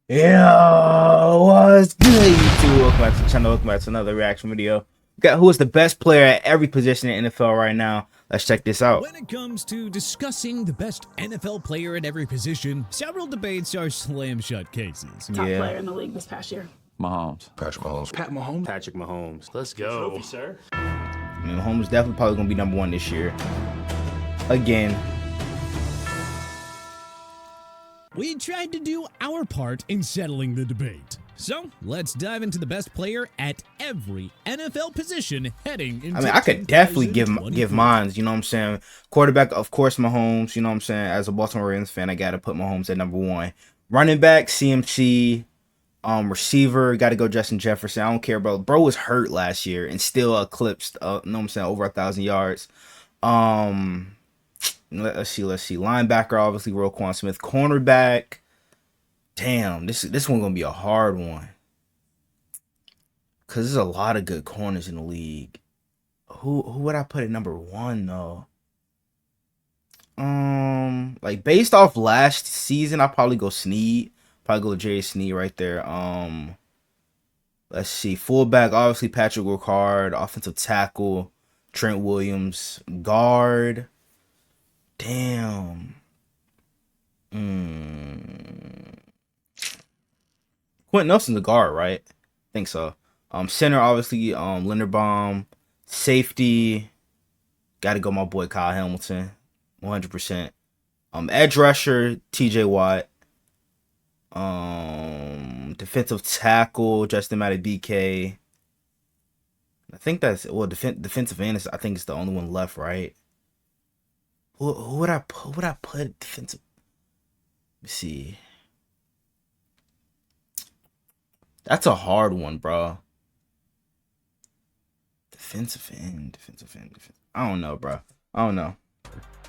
Yo, what's good, YouTube? Welcome back to the channel. Welcome back to another reaction video. We got who is the best player at every position in NFL right now. Let's check this out. When it comes to discussing the best NFL player at every position, several debates are slam shut cases. Top player in the league this past year. Mahomes. Patrick Mahomes. Pat Mahomes. Patrick Mahomes. Let's go. Trophy, sir. I mean, Mahomes definitely probably gonna be #1 this year. Again. We tried to do our part in settling the debate. So let's dive into the best player at every NFL position heading into I mean, I could definitely give mines, you know what I'm saying? Quarterback, of course, Mahomes, you know what I'm saying? As a Baltimore Ravens fan, I gotta put Mahomes at #1. Running back, CMC. Receiver, got to go Justin Jefferson. I don't care, bro. Bro was hurt last year and still eclipsed, you know what I'm saying, over 1,000 yards. Let's see. Linebacker, obviously, Roquan Smith. Cornerback, damn, this one gonna be a hard one. Cause there's a lot of good corners in the league. Who would I put at #1 though? Like based off last season, I'll probably go Snead. Probably go Jerry Snead right there. Let's see. Fullback, obviously Patrick Ricard. Offensive tackle, Trent Williams. Guard. Damn. Quentin Nelson's a guard, right? I think so. Center, obviously, Linderbaum. Safety, gotta go my boy Kyle Hamilton. 100%. Edge rusher, TJ Watt. Defensive tackle, Justin Madubuike. I think that's, well, defensive end is, I think it's the only one left, right? Who would I put defensive? Let me see. That's a hard one, bro. Defensive end. I don't know, bro. I don't know.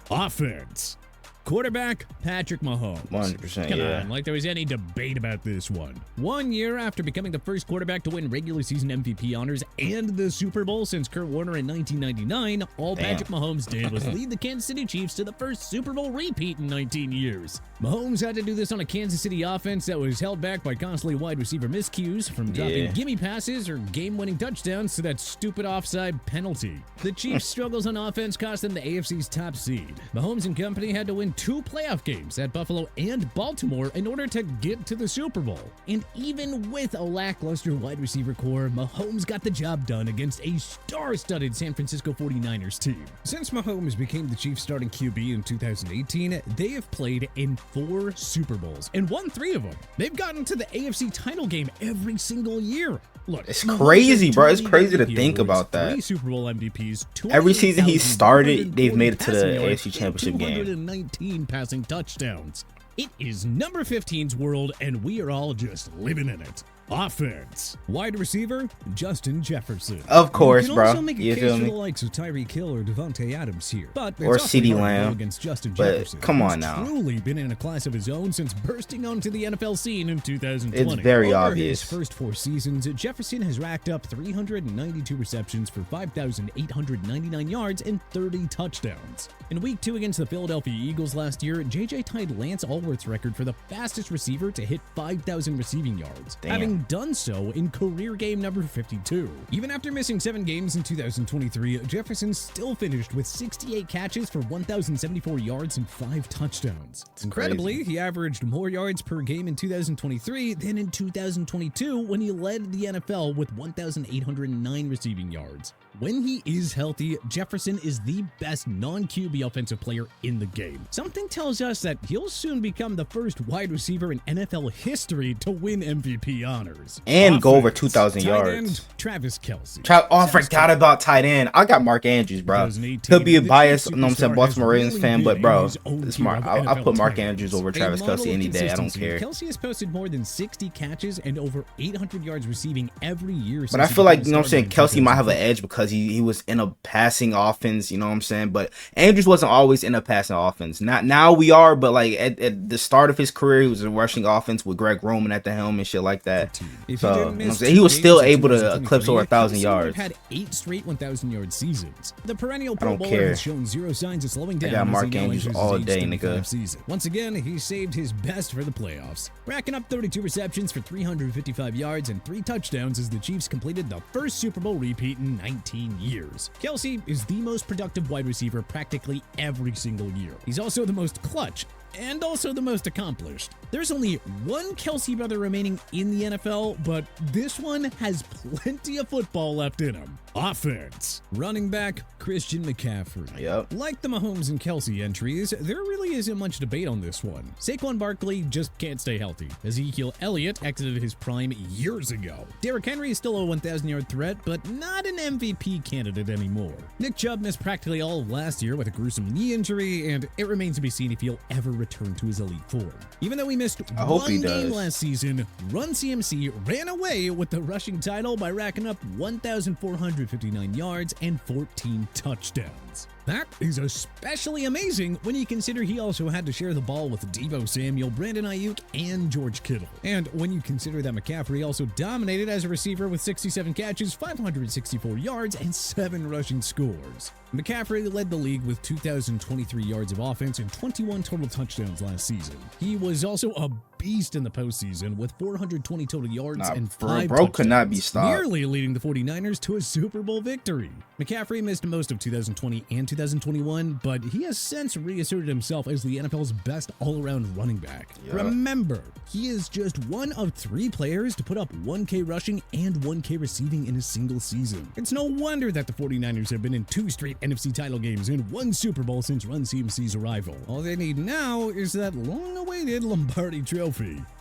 Offense. Quarterback, Patrick Mahomes. 100%, Come yeah. on, like there was any debate about this one. 1 year after becoming the first quarterback to win regular season MVP honors and the Super Bowl since Kurt Warner in 1999, all Damn. Patrick Mahomes did was lead the Kansas City Chiefs to the first Super Bowl repeat in 19 years. Mahomes had to do this on a Kansas City offense that was held back by constantly wide receiver miscues, from dropping gimme passes or game-winning touchdowns to that stupid offside penalty. The Chiefs' struggles on offense cost them the AFC's top seed. Mahomes and company had to win 2 playoff games at Buffalo and Baltimore in order to get to the Super Bowl. And even with a lackluster wide receiver core, Mahomes got the job done against a star-studded San Francisco 49ers team. Since Mahomes became the Chiefs' starting QB in 2018, they have played in 4 Super Bowls and won 3 of them. They've gotten to the AFC title game every single year. Look, It's crazy, bro. It's crazy to think about that. 3 Super Bowl MVPs, Every season he started, they've made it to the passing yards, AFC Championship game. 219 passing touchdowns. It is number 15's world, and we are all just living in it. Offense. Wide receiver, Justin Jefferson. Of course, you can bro. Also make a You case feel for me? the likes of Tyreek Hill or Devontae Adams here, but Or it's CeeDee awfully hard to go Lamb. against Justin But Jefferson, come on who's now. truly been in a class of his own since bursting onto the NFL scene in 2020. It's very Over obvious. his first 4 seasons, Jefferson has racked up 392 receptions for 5,899 yards and 30 touchdowns. In Week 2 against the Philadelphia Eagles last year, JJ tied Lance Allworth's record for the fastest receiver to hit 5,000 receiving yards, Damn. having done so in career game number 52. Even after missing 7 games in 2023, Jefferson still finished with 68 catches for 1,074 yards and 5 touchdowns. Incredibly, he averaged more yards per game in 2023 than in 2022 when he led the NFL with 1,809 receiving yards. When he is healthy, Jefferson is the best non-QB offensive player in the game. Something tells us that he'll soon become the first wide receiver in NFL history to win MVP honors. And go over Offense. 2,000 Tight yards. end, Travis Kelce. I forgot about tight end. I got Mark Andrews, bro. 2018, Could be a the bias, Chiefs you know what I'm saying, superstar Baltimore has Ravens really fan, been but bro, in his own it's tier smart. of I NFL put Mark tight Andrews ends. over A Travis model Kelce of any day. I don't consistency, care. Kelce has posted more than 60 catches and over 800 yards receiving every year. But since I he feel like, became you know what I'm saying, a starter Kelsey in might have an 2014. edge because he was in a passing offense, you know what I'm saying? But Andrews wasn't always in a passing offense. Now we are, but like at the start of his career, he was a rushing offense with Greg Roman at the helm and shit like that. 2014. If So, he you didn't know what I'm miss saying? He was 2 still games in able to eclipse over 1,000 Kelce yards. had 8 straight 1,000-yard seasons. The perennial Pro don't Bowler care. has shown zero signs of slowing down. got as Mark he now Andrews enters all his age day, 35 nigga. season. Once again, he saved his best for the playoffs, racking up 32 receptions for 355 yards and 3 touchdowns as the Chiefs completed the first Super Bowl repeat in 19 years. Kelce is the most productive wide receiver practically every single year. He's also the most clutch and also the most accomplished. There's only one Kelce brother remaining in the NFL, but this one has plenty of football left in him. Offense. Running back, Christian McCaffrey. Yep. Like the Mahomes and Kelce entries, there really isn't much debate on this one. Saquon Barkley just can't stay healthy. Ezekiel Elliott exited his prime years ago. Derrick Henry is still a 1,000-yard threat, but not an MVP candidate anymore. Nick Chubb missed practically all of last year with a gruesome knee injury, and it remains to be seen if he'll ever return to his elite form. Even though he missed hope he one game does. last season, Run CMC ran away with the rushing title by racking up 1,459 yards and 14 touchdowns. That is especially amazing when you consider he also had to share the ball with Deebo Samuel, Brandon Ayuk, and George Kittle. And when you consider that McCaffrey also dominated as a receiver with 67 catches, 564 yards, and 7 rushing scores. McCaffrey led the league with 2,023 yards of offense and 21 total touchdowns last season. He was also a beast in the postseason with 420 total yards and 5 bro could not be touchdowns, stopped. nearly leading the 49ers to a Super Bowl victory. McCaffrey missed most of 2020 and 2021, but he has since reasserted himself as the NFL's best all-around running back. Yep. Remember, he is just one of 3 players to put up 1K rushing and 1K receiving in a single season. It's no wonder that the 49ers have been in 2 straight NFC title games and 1 Super Bowl since Run CMC's arrival. All they need now is that long-awaited Lombardi trophy.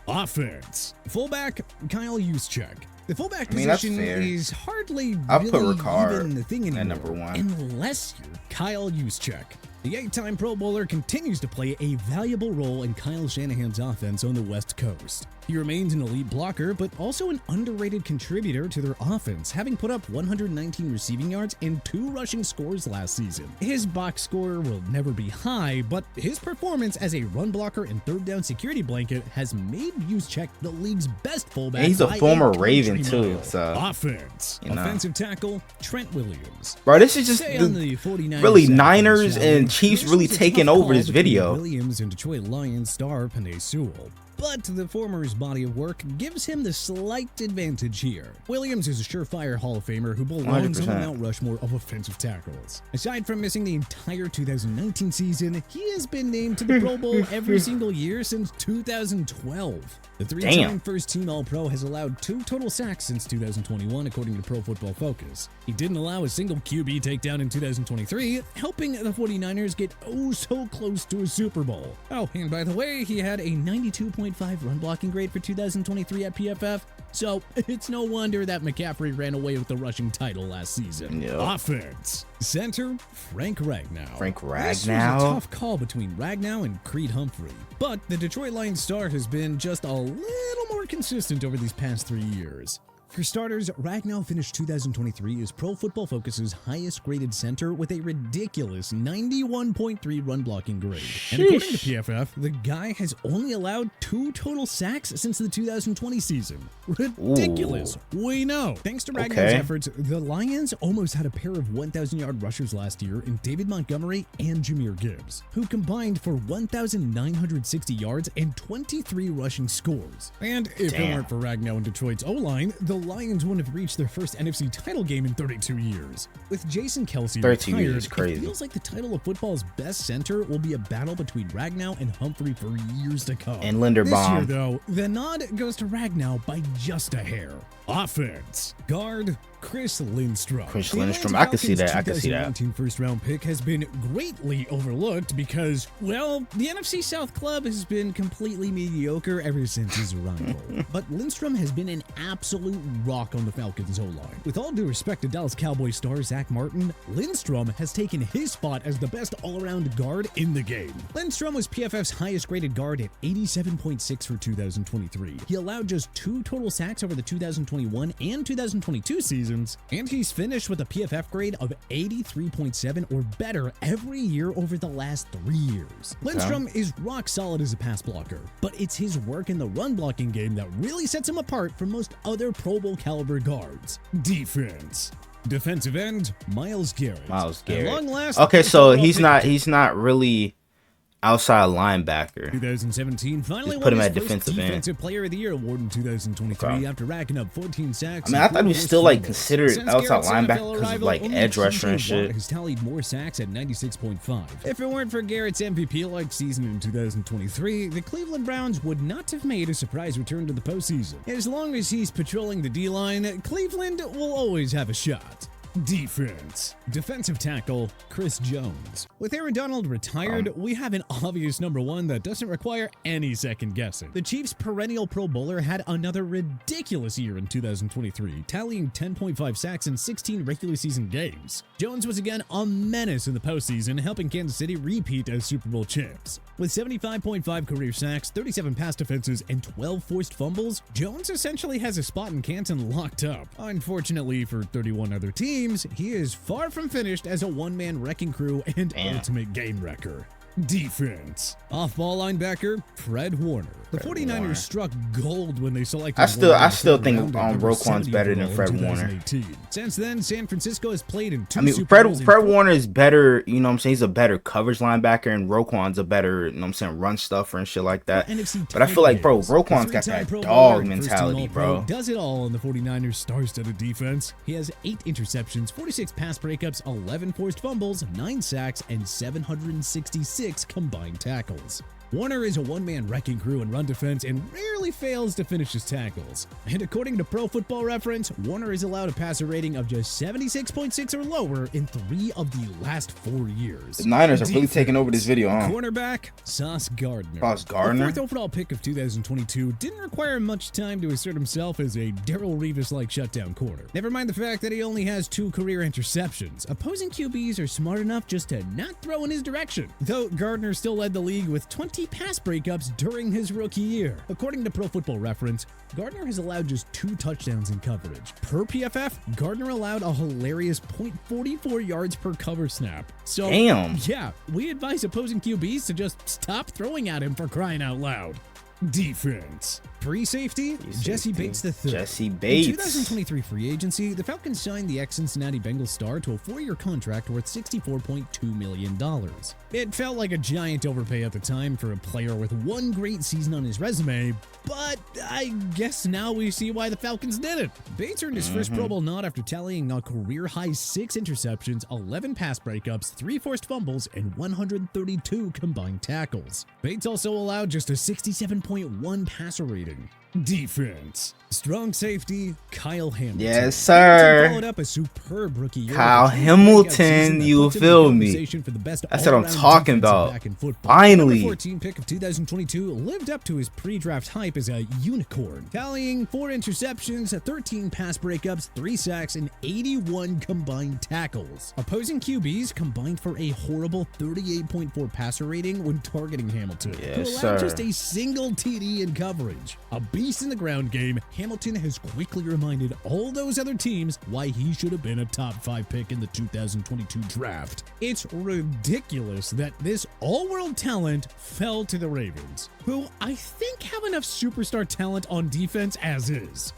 Offense. Fullback, Kyle Juszczyk. The fullback that's position fair. is hardly I'll really put Ricard even the thing anymore, at number 1. unless you're Kyle Juszczyk. The 8-time Pro Bowler continues to play a valuable role in Kyle Shanahan's offense on the West Coast. He remains an elite blocker, but also an underrated contributor to their offense, having put up 119 receiving yards and 2 rushing scores last season. His box score will never be high, but his performance as a run blocker and third down security blanket has made Juszczyk the league's best fullback. And he's a by former country Raven, too, mile. so, Offense. you know. Offensive tackle, Trent Williams. Bro, this is just Stay on the, the 49ers really side, Niners shall and we? Chiefs This really was a taking tough over call this between video. Williams and Detroit Lions star Penei Sewell. But the former's body of work gives him the slight advantage here. Williams is a surefire Hall of Famer who belongs on the 100%. Mount Rushmore of offensive tackles. Aside from missing the entire 2019 season, he has been named to the Pro Bowl every single year since 2012. The 3-time first-team All-Pro has allowed 2 total sacks since 2021, according to Pro Football Focus. He didn't allow a single QB takedown in 2023, helping the 49ers get oh so close to a Super Bowl. Oh, and by the way, he had a 92.5 run blocking grade for 2023 at PFF, so it's no wonder that McCaffrey ran away with the rushing title last season. Yep. Offense. Center, Frank Ragnow. Frank This was Ragnow? a tough call between Ragnow and Creed Humphrey, but the Detroit Lions star has been just a little more consistent over these past 3 years. For starters, Ragnow finished 2023 as Pro Football Focus's highest graded center with a ridiculous 91.3 run blocking grade. And according to PFF, the guy has only allowed 2 total sacks since the 2020 season. Ridiculous. We know. Thanks to Ragnow's Okay. efforts, the Lions almost had a pair of 1,000-yard rushers last year in David Montgomery and Jahmyr Gibbs, who combined for 1,960 yards and 23 rushing scores. And if it weren't for Ragnow and Detroit's O-line, the Lions wouldn't have reached their first NFC title game in 32 years. With Jason Kelce 32 years retired, is crazy. it feels like the title of football's best center will be a battle between Ragnow and Humphrey for years to come. And Linderbaum. This year, though, the nod goes to Ragnow by just a hair. Offense. Guard, Chris Lindstrom. Chris The Lindstrom, Atlanta I can see that, Falcons' I can see that. 2019 first-round pick has been greatly overlooked because, well, the NFC South club has been completely mediocre ever since his arrival. But Lindstrom has been an absolute rock on the Falcons' O-line. With all due respect to Dallas Cowboys star Zach Martin, Lindstrom has taken his spot as the best all-around guard in the game. Lindstrom was PFF's highest-graded guard at 87.6 for 2023. He allowed just 2 total sacks over the 2021 and 2022 seasons, interceptions, and he's finished with a PFF grade of 83.7 or better every year over the last 3 years. Lindstrom is rock solid as a pass blocker, but it's his work in the run blocking game that really sets him apart from most other Pro Bowl caliber guards. Defense. Defensive end, Myles Garrett. Myles Garrett. At long last, Okay, so he's not really outside linebacker. 2017 finally Just put won him his at first defensive end. Defensive Player of the Year award in 2023 Okay. after racking up 14 sacks. I mean, I thought he was still like considered Since outside Garrett's linebacker NFL because of arrival, like only edge rusher TJ and shit. Watt has tallied more sacks at 96.5. If it weren't for Garrett's MVP-like season in 2023, the Cleveland Browns would not have made a surprise return to the postseason. As long as he's patrolling the D-line, Cleveland will always have a shot. Defense. Defensive tackle, Chris Jones. With Aaron Donald retired, we have an obvious number one that doesn't require any second guessing. The Chiefs' perennial Pro Bowler had another ridiculous year in 2023, tallying 10.5 sacks in 16 regular season games. Jones was again a menace in the postseason, helping Kansas City repeat as Super Bowl champs. With 75.5 career sacks, 37 pass defenses, and 12 forced fumbles, Jones essentially has a spot in Canton locked up. Unfortunately for 31 other teams, he is far from finished as a one-man wrecking crew and ultimate game wrecker. Defense. Off-ball linebacker, Fred Warner. The 49ers struck gold when they selected I still think Roquan's better than Fred Warner. Since then, San Francisco has played in two I mean, Super Bowls Fred Warner is better, you know what I'm saying? He's a better coverage linebacker, and Roquan's a better, you know what I'm saying, run stuffer and shit like that. But I feel like, bro, Roquan's got that dog mentality, bro. Does it all on the 49ers star-studded defense. He has 8 interceptions, 46 pass breakups, 11 forced fumbles, 9 sacks, and 766 combined tackles. Warner is a one-man wrecking crew in run defense and rarely fails to finish his tackles. And according to Pro Football Reference, Warner is allowed a passer rating of just 76.6 or lower in 3 of the last 4 years. The Niners are really taking over this video, huh? Cornerback, Sauce Gardner. Sauce Gardner? The 4th overall pick of 2022 didn't require much time to assert himself as a Darrell Revis-like shutdown corner. Never mind the fact that he only has 2 career interceptions. Opposing QBs are smart enough just to not throw in his direction. Though Gardner still led the league with 20 pass breakups during his rookie year. According to Pro Football Reference, Gardner has allowed just 2 touchdowns in coverage. Per PFF, Gardner allowed a hilarious 0.44 yards per cover snap. So, damn. Yeah, we advise opposing QBs to just stop throwing at him for crying out loud. Defense. Free safety, Jesse Bates III. Jesse Bates. In 2023 free agency, the Falcons signed the ex-Cincinnati Bengals star to a 4-year contract worth $64.2 million. It felt like a giant overpay at the time for a player with 1 great season on his resume, but I guess now we see why the Falcons did it. Bates earned his first Pro Bowl nod after tallying a career-high 6 interceptions, 11 pass breakups, 3 forced fumbles, and 132 combined tackles. Bates also allowed just a 67.1 passer rating. Defense. Strong safety, Kyle Hamilton. Yes, sir. Followed up a superb rookie year. Kyle Hamilton, you feel me? That's what I'm talking about. Finally. The 14 pick of 2022 lived up to his pre-draft hype as a unicorn, tallying 4 interceptions, 13 pass breakups, 3 sacks, and 81 combined tackles. Opposing QBs combined for a horrible 38.4 passer rating when targeting Hamilton, who allowed just a single TD in coverage. A beast in the ground game, Hamilton has quickly reminded all those other teams why he should have been a top 5 pick in the 2022 draft. It's ridiculous that this all-world talent fell to the Ravens, who I think have enough superstar talent on defense as is.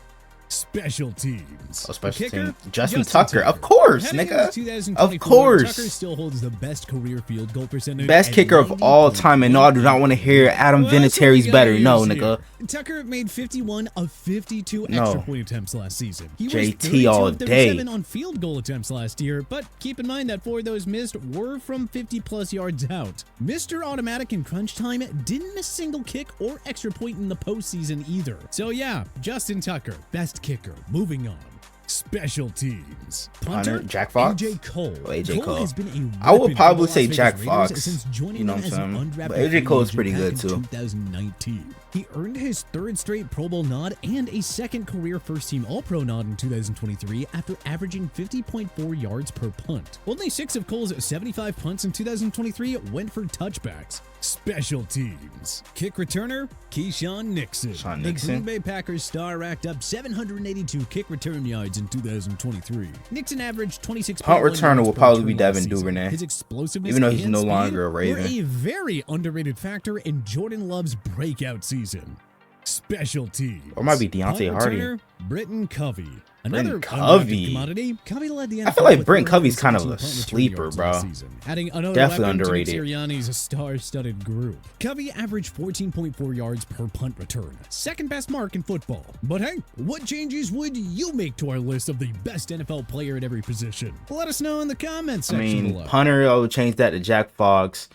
Special teams. Oh, special Kicker, team. Justin Tucker. Of course, nigga. Of course. Tucker still holds the best career field goal percentage. Best kicker of all time, and no, I do not want to hear Adam Vinatieri's better. No, nigga. Tucker made 51 of 52 extra point attempts last season. He was JT all day. on field goal attempts last year, but keep in mind that 4 of those missed were from 50-plus yards out. Mr. Automatic in crunch time didn't miss a single kick or extra point in the postseason either. So yeah, Justin Tucker, best kicker. Moving on. Special teams. Punter, Jack Fox? AJ Cole. Oh, AJ Cole. Has been I would probably say Jack Raiders Fox. Since joining You know what I'm them as an saying? undrafted But AJ Cole's pretty free good agent too. back in 2019. He earned his third straight Pro Bowl nod and a second career first-team All-Pro nod in 2023 after averaging 50.4 yards per punt. Only 6 of Cole's 75 punts in 2023 went for touchbacks. Special teams. Kick returner, Keyshawn Nixon. The Green Bay Packers star racked up 782 kick return yards in 2023. Nixon averaged 26. Punt returner will probably be Devin Duvernay. His explosiveness, even though he's and no speed longer a Raven, were a very underrated factor in Jordan Love's breakout season. Special teams. Or it might be Deontay Hardy. Returner, Britton Covey. Another Covey. commodity. Covey led the NFL. I feel like with Britton Covey's 416 kind of a punt return sleeper, yards bro. last season, adding another Definitely weapon underrated. to Nick Sirianni's star-studded group. Covey averaged 14.4 yards per punt return, second best mark in football. But hey, what changes would you make to our list of the best NFL player at every position? Let us know in the comments section below. Punter, I would change that to Jack Fox.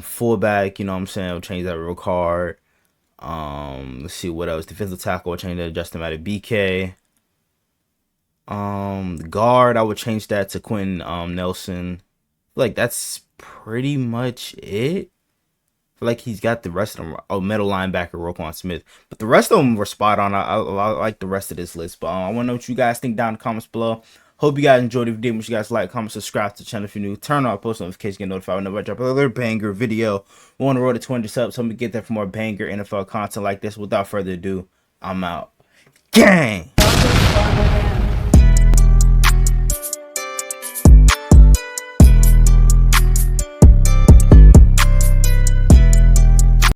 Fullback, you know what I'm saying, I would change that real hard. Let's see what else. Defensive tackle, I would change that to Justin Matter BK. The guard, I would change that to Quentin Nelson. Like that's pretty much it. I feel like he's got the rest of them. Oh, middle linebacker Roquan Smith, but the rest of them were spot on. I like the rest of this list, but I want to know what you guys think down in the comments below. Hope you guys enjoyed the video. Make sure you guys like, comment, subscribe to the channel if you're new. Turn on post notifications, get notified whenever I drop another banger video. We're on the road to 200 subs, so I'm gonna get there for more banger NFL content like this. Without further ado, I'm out. Gang.